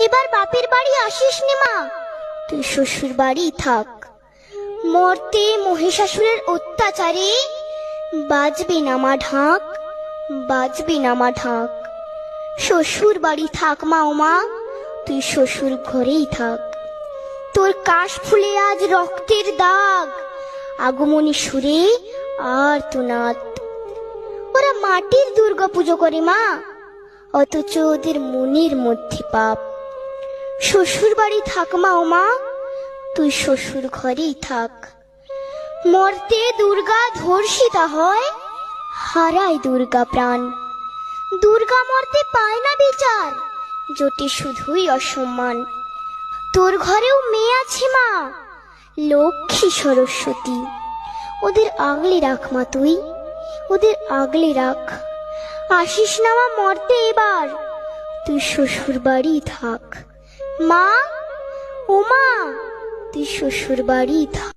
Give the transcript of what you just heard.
এবার বাপের বাড়ি আসিস নে মা, তুই শ্বশুর বাড়ি থাক। মর্তে মহিষাসুরের অত্যাচারে বাজবে না মা ঢাক, বাজবে না মা ঢাক। শ্বশুর বাড়ি থাক মা, ও মা তুই শ্বশুর ঘরেই থাক। তোর কাশ ফুলে আজ রক্তের দাগ, আগমনী সুরে আর তো নাত। ওরা মাটির দুর্গা পুজো করে মা, অথচ ওদের মনের মধ্যে পাপ। শ্বশুর বাড়ি থাক মা, ও মা তুই শ্বশুর ঘরেই থাক। মর্তে দুর্গা ধর্ষিতা হয়, হারায় দুর্গা প্রাণ। দুর্গা মর্তে পায় না বিচার, জোটে শুধুই অসম্মান। তোর ঘরেও মেয়ে আছে মা, লক্ষ্মী সরস্বতী, ওদের আগলে রাখ মা তুই, ওদের আগলে রাখ। আসিস না মা মর্তে এবার, তুই শ্বশুর বাড়ি থাক। মা, ও মা তুই শ্বশুর বাড়ি থাক।